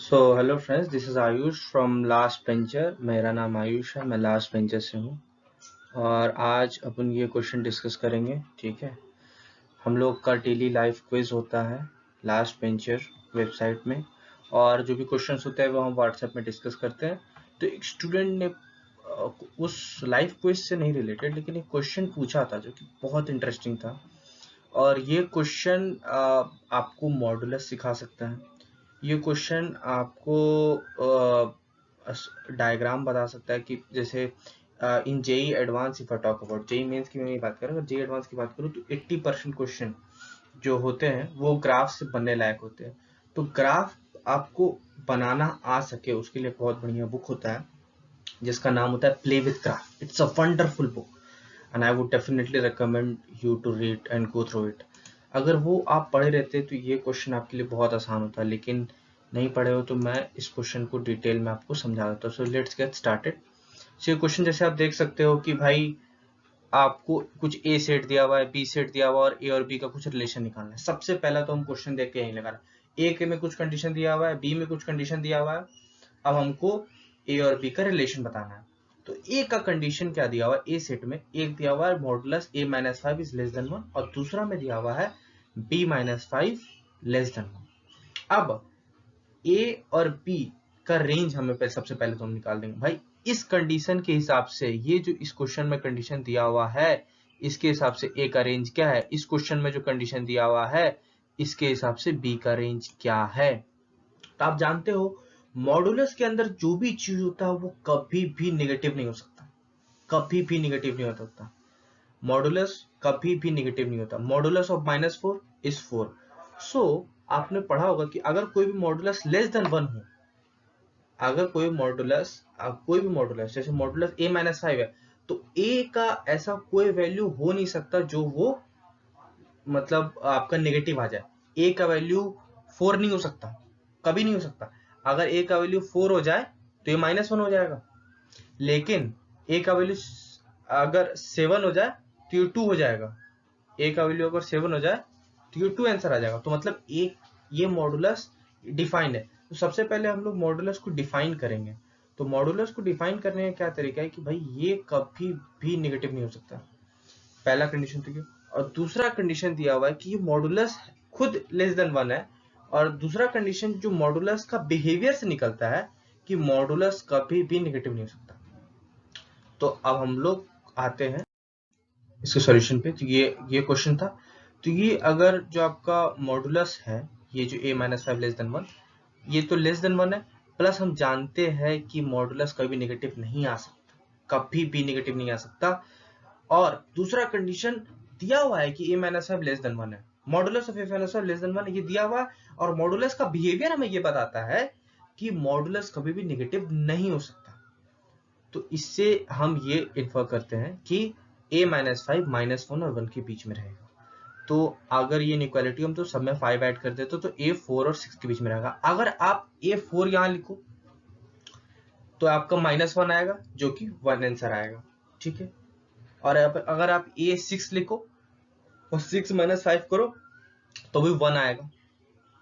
So hello friends, this is Ayush from last bencher. मेरा नाम आयुष है, मैं लास्ट बेंचर से हूँ और आज अपन ये क्वेश्चन डिस्कस करेंगे। ठीक है, हम लोग का डेली लाइफ क्विज होता है लास्ट बेंचर वेबसाइट में, और जो भी क्वेश्चंस होते हैं वो हम व्हाट्सएप में डिस्कस करते हैं। तो एक स्टूडेंट ने उस लाइफ क्विज से नहीं रिलेटेड लेकिन एक क्वेश्चन पूछा था जो कि बहुत इंटरेस्टिंग था, और ये क्वेश्चन आपको मॉडुलस सिखा सकता है। ये क्वेश्चन आपको डायग्राम बता सकता है कि जैसे in JEE advance, if I talk about JEE mains की मैं बात करूँ, अगर जेई एडवांस की बात करूँ तो 80% क्वेश्चन जो होते हैं वो ग्राफ से बनने लायक होते हैं। तो ग्राफ आपको बनाना आ सके उसके लिए बहुत बढ़िया बुक होता है जिसका नाम होता है play with graph. It's a wonderful book and I would definitely recommend you to read and go through it. अगर वो आप पढ़े रहते तो ये क्वेश्चन आपके लिए बहुत आसान होता, लेकिन नहीं पढ़े हो तो मैं इस क्वेश्चन को डिटेल में आपको समझा देता हूँ। So let's get started. So ये क्वेश्चन जैसे आप देख सकते हो कि भाई आपको कुछ ए सेट दिया हुआ है, बी सेट दिया हुआ है और ए और बी का कुछ रिलेशन निकालना है। सबसे पहला तो हम क्वेश्चन देख के यही लगाना, ए के में कुछ कंडीशन दिया हुआ है, बी में कुछ कंडीशन दिया हुआ है, अब हमको ए और बी का रिलेशन बताना है। तो ए का कंडीशन क्या दिया हुआ है, ए सेट में एक दिया हुआ है modulus A minus five is less than one, और दूसरा में दिया हुआ है B minus five less than one. अब ए और बी का रेंज हमें सबसे पहले तो हम निकाल देंगे। भाई इस कंडीशन के हिसाब से, ये जो इस क्वेश्चन में कंडीशन दिया हुआ है इसके हिसाब से ए का रेंज क्या है, इस क्वेश्चन में जो कंडीशन दिया हुआ है इसके हिसाब से बी का रेंज क्या है। तो आप जानते हो मॉडुलस के अंदर जो भी चीज होता है वो कभी भी नेगेटिव नहीं हो सकता, कभी भी नेगेटिव नहीं हो सकता। मॉडुलस कभी भी नेगेटिव नहीं होता। Modulus of minus four is four. So आपने पढ़ा होगा कि अगर कोई भी मॉडुलस लेस देन वन हो, अगर कोई भी मॉडुलस जैसे मॉडुलस ए माइनस फाइव है, तो ए का ऐसा कोई वैल्यू हो नहीं सकता जो वो मतलब आपका नेगेटिव आ जाए। ए का वैल्यू फोर नहीं हो सकता, कभी नहीं हो सकता। अगर ए का वैल्यू फोर हो जाए तो ये माइनस वन हो जाएगा, लेकिन ए का वैल्यू अगर सेवन हो जाए तो ये टू हो जाएगा। ए का वैल्यू अगर सेवन हो जाए तो ये टू आंसर आ जाएगा। तो मतलब ये मॉडुलस डिफाइंड है। तो सबसे पहले हम लोग मॉडुलस को डिफाइन करेंगे। तो मॉडुलस को डिफाइन करने का क्या तरीका है कि भाई ये कभी भी नेगेटिव नहीं हो सकता, पहला कंडीशन तो ये। और दूसरा कंडीशन दिया हुआ है कि ये मॉडुलस खुद लेस देन वन है, और दूसरा कंडीशन जो मॉडुलस का बिहेवियर से निकलता है कि मॉडुलस कभी भी नेगेटिव नहीं हो सकता। तो अब हम लोग आते हैं इसके सॉल्यूशन पे। तो ये क्वेश्चन था। तो ये अगर जो आपका मॉडुलस है, ये जो a minus five less than one, ये तो लेस देन वन है, प्लस हम जानते हैं कि मॉडुलस कभी नेगेटिव नहीं आ सकता, कभी भी नेगेटिव नहीं आ सकता। और दूसरा कंडीशन दिया हुआ है कि a minus five less than one है, modulus of a minus five less than one ये दिया हुआ है, और मॉडुलस का बिहेवियर हमें ये बताता है कि मॉडुलस कभी भी नेगेटिव नहीं हो सकता। तो इससे हम ये इन्फर करते हैं कि a minus five minus one और वन के बीच में रहेगा। तो अगर ये इनइक्वालिटी हम तो सब में 5 ऐड कर देते तो a 4 और 6 के बीच में रहेगा। अगर आप a 4 यहां लिखो तो आपका माइनस वन आएगा जो कि वन आंसर आएगा। ठीक है, और अगर आप a 6 लिखो और 6 माइनस फाइव करो तो भी वन आएगा।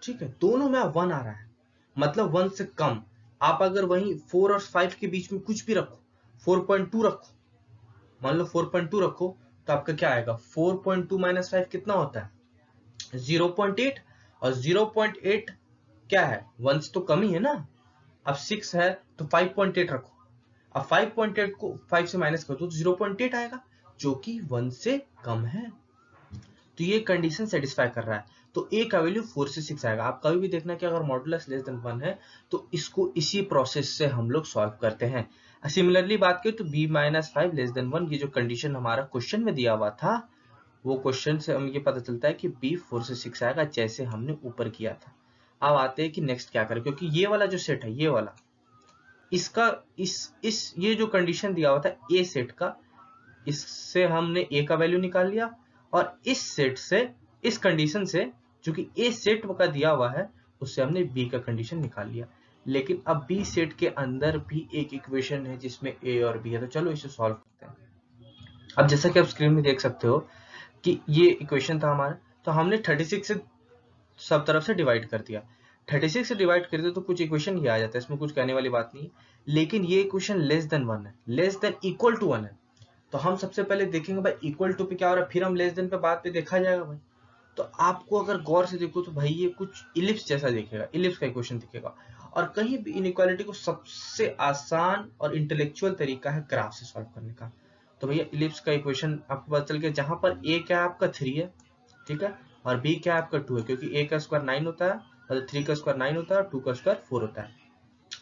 ठीक है, दोनों में वन आ रहा है, मतलब वन से कम। आप अगर वहीं 4 और 5 के बीच में कुछ भी रखो, 4.2 रखो, मान लो 4.2 रखो, तो आपका क्या आएगा, 4.2 माइनस फाइव कितना होता है, 0.8। और 0.8 क्या है, वन से तो कम ही है ना। अब 6 है तो 5.8 रखो, अब 5.8 को 5 से माइनस कर दो तो 0.8 आएगा जो कि 1 से कम है। तो ये कंडीशन सेटिस्फाई कर रहा है, तो a का वैल्यू 4 से 6 आएगा। आप कभी भी देखना कि अगर मॉडुलस लेस देन 1 है तो इसको इसी प्रोसेस से हम लोग सॉल्व करते हैं। सिमिलरली बात करें तो b minus five less than 1, ये जो कंडीशन हमारा क्वेश्चन में दिया हुआ था, वो क्वेश्चन से हमें ये पता चलता है कि b 4 से 6 आएगा जैसे हमने ऊपर किया था। अब आते हैं कि नेक्स्ट क्या करें, क्योंकि ये वाला जो सेट है, ये वाला, इसका इस ये जो कंडीशन दिया हुआ था ए सेट का, इससे हमने ए का वैल्यू निकाल लिया, और इस सेट से, इस कंडीशन से जो कि ए सेट का दिया हुआ है, उससे हमने बी का कंडीशन निकाल लिया। लेकिन अब बी सेट के अंदर भी एक इक्वेशन है जिसमें ए और बी है, तो चलो इसे सॉल्व करते हैं। अब जैसा कि आप स्क्रीन में देख सकते हो कि ये इक्वेशन था हमारा, तो हमने 36 से सब तरफ से डिवाइड कर दिया। 36 से डिवाइड करते तो कुछ इक्वेशन ये आ जाता है, इसमें कुछ कहने वाली बात नहीं है, लेकिन ये इक्वेशन लेस देन 1 है, लेस देन इक्वल टू 1 है। तो हम सबसे पहले देखेंगे भाई इक्वल टू पे क्या हो रहा है, फिर हम लेस देन पे बाद पे देखा जाएगा भाई। तो आपको अगर गौर से देखो तो भाई ये कुछ इलिप्स जैसा दिखेगा, इलिप्स का इक्वेशन दिखेगा। और कहीं भी इनइक्वालिटी को सबसे आसान और इंटेलेक्चुअल तरीका है ग्राफ से सॉल्व करने का। तो भैया इलिप्स का इक्वेशन आपको पता चल गया, जहां पर ए क्या है आपका 3 है, ठीक है, और बी क्या है आपका 2 है, क्योंकि ए का स्क्वायर 9 होता है, मतलब 3 का स्क्वायर 9 होता है और 2 का स्क्वायर 4 होता है।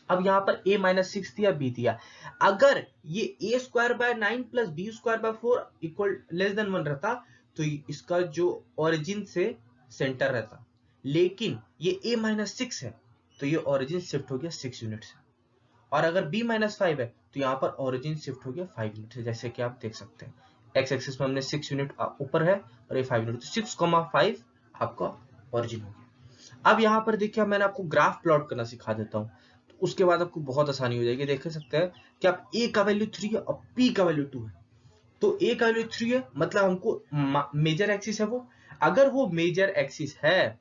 अब यहाँ पर a माइनस 6 दिया, b दिया, अगर ये a square by 9 plus B square by 4 equal less than 1 रहता तो इसका जो ओरिजिन से सेंटर रहता, लेकिन ये a माइनस 6 है तो ये ओरिजिन शिफ्ट हो गया 6 यूनिट से, और अगर b माइनस 5 है तो यहाँ पर ओरिजिन शिफ्ट हो गया 5 यूनिट से, जैसे कि आप देख सकते हैं एक्स एक्सिस में हमने 6 यूनिट ऊपर है और ये 5 यूनिट, तो 6,5 आपका ओरिजिन हो गया। अब यहाँ पर देखिए मैंने आपको ग्राफ प्लॉट करना सिखा देता हूँ, तो उसके बाद आपको बहुत आसानी हो जाएगी। देख सकते हैं कि आप a का वैल्यू 3 है और b का वैल्यू 2 है, तो a का वैल्यू 3 है मतलब हमको मेजर एक्सिस है वो, अगर वो मेजर एक्सिस है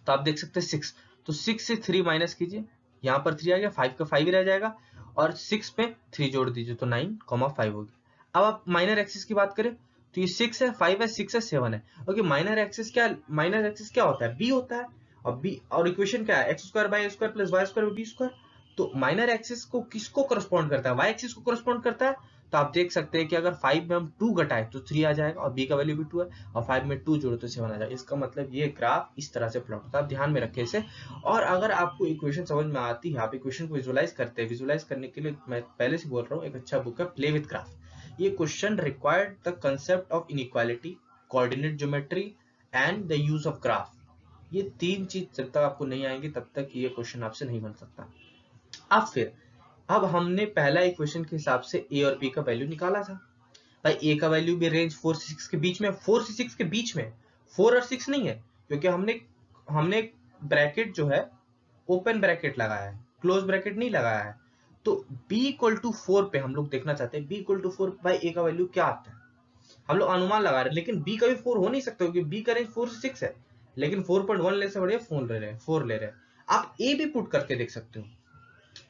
तो आप देख सकते हैं 6, तो 6 से 3 माइनस कीजिए, यहाँ पर 3 आ गया, 5 का 5 ही रह जाएगा, और 6 में 3 जोड़ दीजिए तो 9,5 हो गया। अब आप माइनर एक्सिस की बात करें तो ये 6 है, 5 है, 6 है, 7 है, ओके। माइनर एक्सिस क्या होता है, b होता है, और b और इक्वेशन क्या है, X square by A square plus Y square B square. तो माइनर एक्सिस को किसको करस्पॉन्ड करता है, वाई एक्सिस को करस्पॉन्ड करता है। तो आप देख सकते हैं कि अगर 5 में हम 2 घटाए तो 3 आ जाएगा, और b का वैल्यू भी 2 है, और 5 में 2 जोड़ो तो 7 आ जाएगा। इसका मतलब ये ग्राफ इस तरह से प्लॉट होता है, आप ध्यान में रखें इसे। और अगर आपको इक्वेशन समझ में आती है, आप इक्वेशन को विजुअलाइज करते हैं, विजुअलाइज करने के लिए मैं पहले से बोल रहा हूँ, एक अच्छा बुक है प्ले विद ग्राफ। ये question required the concept of inequality, coordinate geometry and the use of graph. ये 3 चीज जब तक आपको नहीं आएंगी तब तक ये क्वेश्चन आपसे नहीं बन सकता। अब हमने पहला इक्वेशन के हिसाब से a और b का वैल्यू निकाला था भाई। a का वैल्यू भी रेंज 4 से 6 के बीच में, 4 से 6 के बीच में, 4 और 6 नहीं है, क्योंकि हमने ब्रैकेट जो है ओपन ब्रैकेट लगाया है, क्लोज ब्रैकेट नहीं लगाया है। तो b इक्वल टू 4 पे हम लोग देखना चाहते हैं b इक्वल टू 4 भाई a का वैल्यू क्या आता है, हम लोग अनुमान लगा रहे हैं, लेकिन b का भी 4 हो नहीं सकता क्योंकि b का रेंज 4 से 6 है, लेकिन 4.1 ले से बढ़िया 4 ले रहे हैं। आप a भी पुट करके देख सकते हो,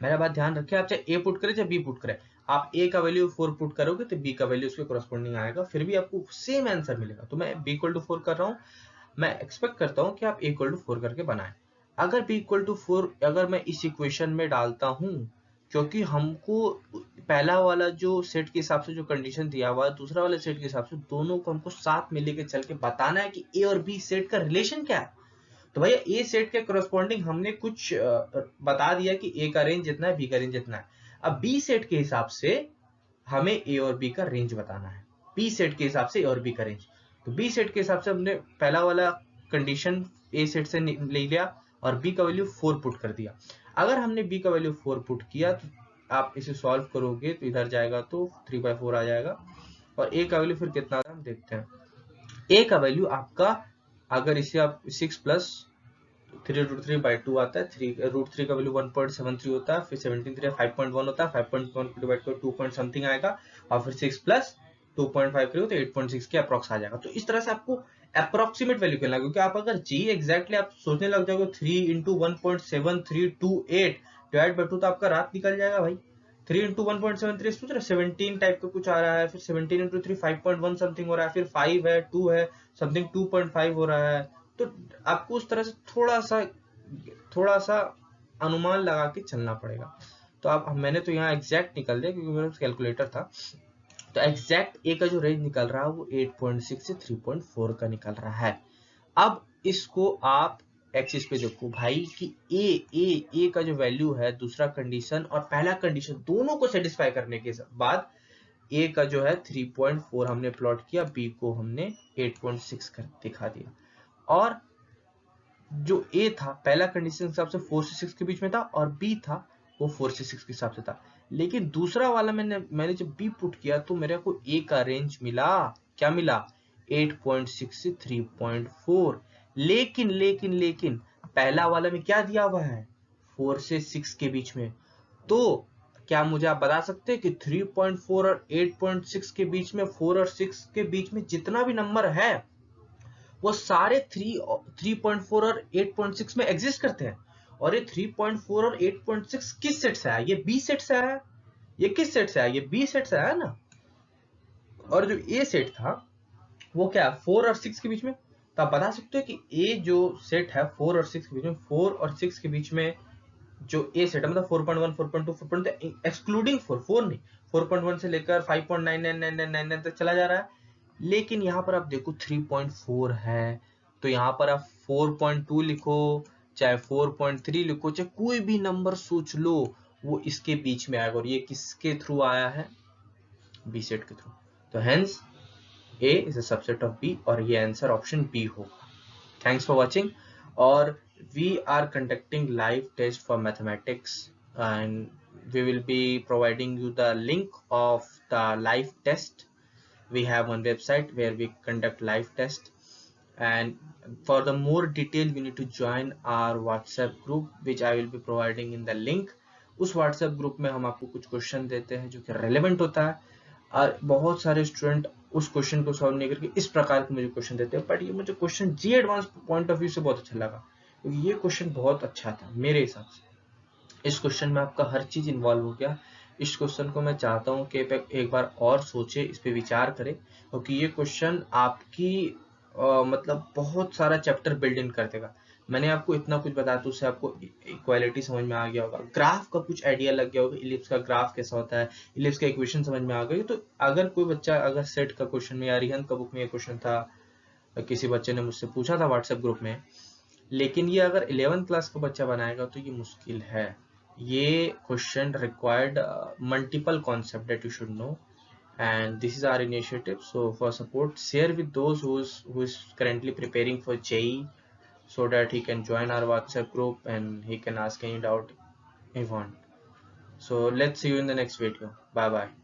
मेरा बात ध्यान रखिए, आप चाहे a पुट करें चाहे b पुट करें, आप a का वैल्यू 4 पुट करोगे तो b का वैल्यू उसके कोरस्पोंडिंग आएगा, फिर भी आपको सेम आंसर मिलेगा। तो मैं b इक्वल टू 4 कर रहा हूँ, मैं एक्सपेक्ट करता हूँ कि आप a इक्वल टू 4 करके बनाएं। अगर b इक्वल टू 4 अगर मैं इस इक्वेशन में डालता हूँ, क्योंकि हमको पहला वाला जो सेट के हिसाब से जो कंडीशन दिया हुआ है, दूसरा वाले सेट के हिसाब से, दोनों को हमको साथ में लेके चल के बताना है कि a और b सेट का रिलेशन क्या है। तो भैया ए सेट के करस्पॉन्डिंग हमने कुछ बता दिया कि ए का रेंज जितना है, बी का रेंज जितना है। अब बी सेट के हिसाब से हमें ए और बी का रेंज बताना है, बी सेट के हिसाब से ए और बी का रेंज। तो बी सेट के हिसाब से हमने पहला वाला कंडीशन ए सेट से ले लिया और बी का वैल्यू 4 पुट कर दिया। अगर हमने बी का वैल्यू 4 पुट किया तो आप इसे सॉल्व करोगे तो इधर जाएगा तो 3/4 आ जाएगा, और ए का वैल्यू फिर कितना आता है हम देखते हैं। ए का वैल्यू आपका, अगर इसे आप 6 प्लस 3√3/2 आता है, 3√3 का वैल्यू 1.73 होता है, फिर 17 5.1 होता है, 5.1 को डिवाइड करो 2 पॉइंट समथिंग आएगा, और फिर 6 प्लस 2.5 करो तो 8.6 के अप्रॉक्स आ जाएगा। तो इस तरह से आपको अप्रोक्सीमेट वैल्यू कहना है, क्योंकि आप अगर जी एग्जैक्टली आप सोचने लग जाओगे 3 इंटू 1.7328 डिवाइड बाई 2 तो आपका रात निकल जाएगा भाई। 3 इंटू 1.73 सोच रहे 17 टाइप का कुछ आ रहा है, फिर 17 इंटू 3 5.1 समथिंग हो रहा है, फिर 5 है, 2 है, समथिंग 2.5 हो रहा है। तो आपको उस तरह से थोड़ा सा अनुमान लगा के चलना पड़ेगा। तो आप मैंने तो यहाँ एग्जैक्ट निकल दिया क्योंकि मेरे पास कैलकुलेटर था। तो एग्जैक्ट ए का जो रेंज निकल रहा है वो 8.6 से 3.4 का निकल रहा है। अब इसको आप एक्सिस पे देखो भाई कि ए का जो वैल्यू है, दूसरा कंडीशन और पहला कंडीशन दोनों को सेटिस्फाई करने के बाद ए का जो है 3.4 हमने प्लॉट किया, बी को हमने 8.6 कर दिखा दिया। और जो ए था पहला कंडीशन के हिसाब से 4 से 6 के बीच में था, और बी था वो 4 से 6 के हिसाब से था। लेकिन दूसरा वाला मैंने जब बी पुट किया तो मेरे को ए का रेंज मिला, क्या मिला, 8.6 से 3.4। लेकिन पहला वाला में क्या दिया हुआ है, 4 से 6 के बीच में। तो क्या मुझे आप बता सकते हैं कि 3.4 और 8.6 के बीच में, 4 और 6 के बीच में जितना भी नंबर है वो सारे 3.4 और 8.6 में एग्जिस्ट करते हैं। और ये 3.4 और 8.6 किस सेट से आया? ये बी सेट से आया। ये किस सेट से आया? ये बी सेट से आया ना। और जो ए सेट था वो क्या, 4 और 6 के बीच में। तो आप बता सकते हो कि ए जो सेट है 4 और 6 के बीच में, 4 और 6 के बीच में जो ए सेट है, मतलब 4.1, 4.2, 4.2 एक्सक्लूडिंग 4 नहीं, 4.1 से लेकर 5.999999 तक चला जा रहा है। लेकिन यहाँ पर आप देखो 3.4 है, तो यहाँ पर आप 4.2 लिखो, चाहे 4.3 लिखो, चाहे कोई भी नंबर सोच लो, वो इसके बीच में आएगा। और ये किसके थ्रू आया है? बी सेट के थ्रू। तो hence A is a subset of B, और ये आंसर ऑप्शन B होगा। Thanks for watching. और we are conducting live test for mathematics, and we will be providing you the link of the live test. We have one website where we conduct live test, and for the more detail you need to join our WhatsApp group, which I will be providing in the link. उस WhatsApp group में हम आपको कुछ question देते हैं जो कि relevant होता है, और बहुत सारे स्टूडेंट उस क्वेश्चन को सॉल्व नहीं करके इस प्रकार के मुझे क्वेश्चन देते हैं। बट ये मुझे question JEE advance point of view से बहुत अच्छा लगा, क्योंकि ये क्वेश्चन बहुत अच्छा था मेरे हिसाब से। इस क्वेश्चन में आपका हर चीज इन्वॉल्व हो गया। इस क्वेश्चन को मैं चाहता हूँ कि एक बार और सोचे, इस पे विचार करें, क्योंकि ये क्वेश्चन आपकी मतलब बहुत सारा चैप्टर बिल्ड इन कर देगा। मैंने आपको इतना कुछ बताया तो उससे आपको इक्वालिटी समझ में आ गया होगा, ग्राफ का कुछ आइडिया लग गया होगा, इलिप्स का ग्राफ कैसा होता है, इलिप्स का इक्वेशन समझ में आ गई। तो अगर कोई बच्चा, अगर सेट का क्वेश्चन में या रिहन का बुक में ये क्वेश्चन था, किसी बच्चे ने मुझसे पूछा था व्हाट्सएप ग्रुप में, लेकिन ये अगर 11th क्लास का बच्चा बनाएगा तो ये मुश्किल है। ये question required multiple concept that you should know, and this is our initiative. So for support, share with those who is currently preparing for JEE, so that he can join our WhatsApp group and he can ask any doubt he want. So let's see you in the next video. Bye bye.